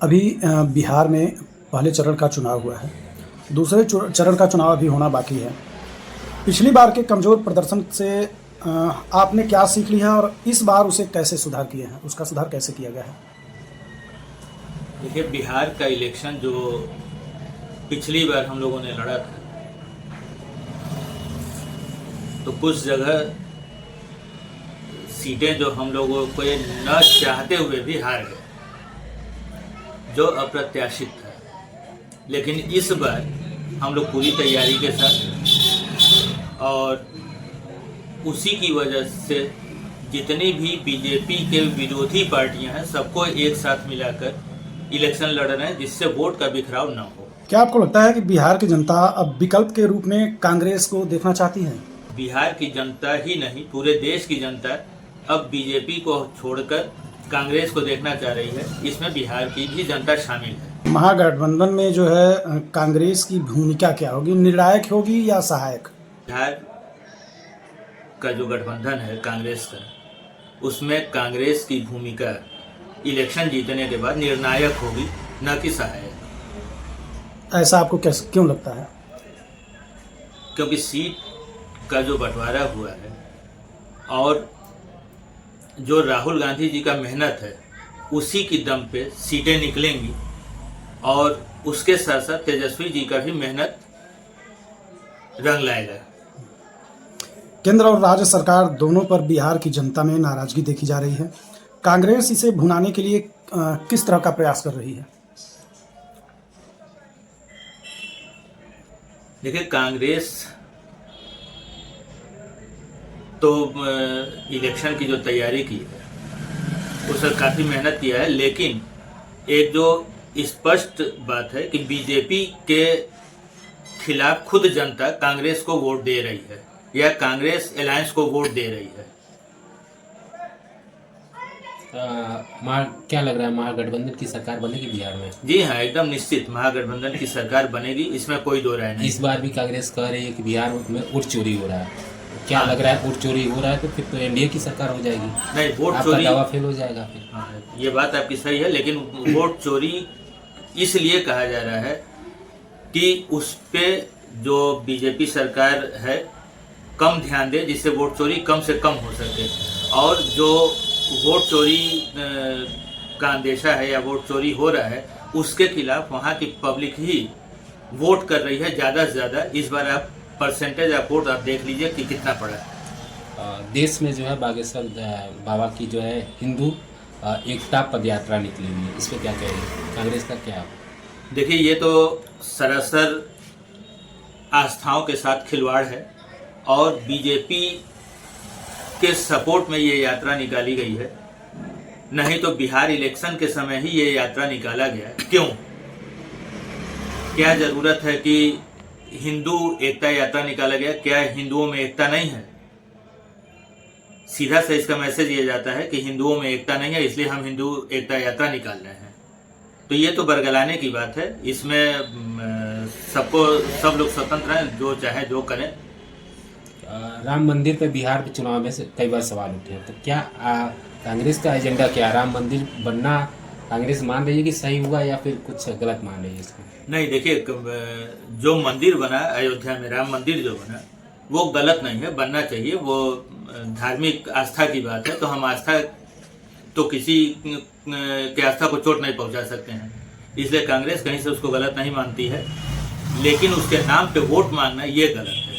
अभी बिहार में पहले चरण का चुनाव हुआ है। दूसरे चरण का चुनाव अभी होना बाकी है। पिछली बार के कमज़ोर प्रदर्शन से आपने क्या सीख लिया और इस बार उसे कैसे सुधार किए हैं, उसका सुधार कैसे किया गया है? देखिए, बिहार का इलेक्शन जो पिछली बार हम लोगों ने लड़ा था, तो कुछ जगह सीटें जो हम लोगों को न चाहते हुए भी हार गए, जो अप्रत्याशित था। लेकिन इस बार हम लोग पूरी तैयारी के साथ और उसी की वजह से जितनी भी बीजेपी के विरोधी पार्टियां हैं, सबको एक साथ मिलाकर इलेक्शन लड़ रहे हैं, जिससे वोट का बिखराव न हो। क्या आपको लगता है कि बिहार की जनता अब विकल्प के रूप में कांग्रेस को देखना चाहती है? बिहार की जनता ही नहीं, पूरे देश की जनता अब बीजेपी को छोड़कर कांग्रेस को देखना चाह रही है। इसमें बिहार की भी जनता शामिल है। महागठबंधन में जो है कांग्रेस की भूमिका क्या होगी, निर्णायक होगी या सहायक? बिहार का जो गठबंधन है कांग्रेस का, उसमें कांग्रेस की भूमिका इलेक्शन जीतने के बाद निर्णायक होगी, न कि सहायक। ऐसा आपको क्यों लगता है? क्योंकि सीट का जो बंटवारा हुआ है और जो राहुल गांधी जी का मेहनत है, उसी की दम पे सीटें निकलेंगी और उसके साथ साथ तेजस्वी जी का भी मेहनत रंग लाएगा। केंद्र और राज्य सरकार दोनों पर बिहार की जनता में नाराजगी देखी जा रही है। कांग्रेस इसे भुनाने के लिए किस तरह का प्रयास कर रही है? देखिए, कांग्रेस तो इलेक्शन की जो तैयारी की है उसमें काफ़ी मेहनत किया है, लेकिन एक जो स्पष्ट बात है कि बीजेपी के खिलाफ खुद जनता कांग्रेस को वोट दे रही है या कांग्रेस अलायंस को वोट दे रही है। क्या लग रहा है, महागठबंधन की सरकार बनेगी बिहार में? जी हाँ, एकदम निश्चित महागठबंधन की सरकार बनेगी, इसमें कोई दो राय नहीं। इस बार भी कांग्रेस कह रही है कि बिहार में वोट चोरी हो रहा है। क्या लग रहा है, वोट चोरी हो रहा है तो फिर तो एनडीए की सरकार हो जाएगी? नहीं, वोट आपका चोरी दावा फेल हो जाएगा फिर। हाँ, ये बात आपकी सही है, लेकिन वोट चोरी इसलिए कहा जा रहा है कि उस पे जो बीजेपी सरकार है कम ध्यान दे, जिससे वोट चोरी कम से कम हो सके। और जो वोट चोरी का अंदेशा है या वोट चोरी हो रहा है, उसके खिलाफ वहाँ की पब्लिक ही वोट कर रही है ज़्यादा से ज़्यादा। इस बार आप परसेंटेज ऑफ वोट आप देख लीजिए कि कितना पड़ा है। देश में जो है बागेश्वर बाबा की जो है हिंदू एकता पदयात्रा निकली हुई है, इस पर क्या कहेंगे? कांग्रेस का क्या? देखिए, ये तो सरासर आस्थाओं के साथ खिलवाड़ है और बीजेपी के सपोर्ट में ये यात्रा निकाली गई है। नहीं तो बिहार इलेक्शन के समय ही ये यात्रा निकाला गया। क्यों? क्या जरूरत है कि हिंदू एकता यात्रा निकाला गया? क्या हिंदुओं में एकता नहीं है? सीधा से इसका मैसेज ये जाता है कि हिंदुओं में एकता नहीं है, इसलिए हम हिंदू एकता यात्रा निकाल रहे हैं। तो ये तो बरगलाने की बात है। इसमें सब लोग स्वतंत्र हैं, जो चाहे जो करें। राम मंदिर पे बिहार के चुनाव में से कई बार सवाल उठे हैं, तो क्या कांग्रेस का एजेंडा क्या? राम मंदिर बनना कांग्रेस मान रही है कि सही हुआ या फिर कुछ गलत मान रही है इसमें? नहीं, देखिए, जो मंदिर बना अयोध्या में, राम मंदिर जो बना, वो गलत नहीं है, बनना चाहिए। वो धार्मिक आस्था की बात है, तो हम आस्था तो किसी के आस्था को चोट नहीं पहुंचा सकते हैं। इसलिए कांग्रेस कहीं से उसको गलत नहीं मानती है, लेकिन उसके नाम पे वोट मांगना ये गलत है।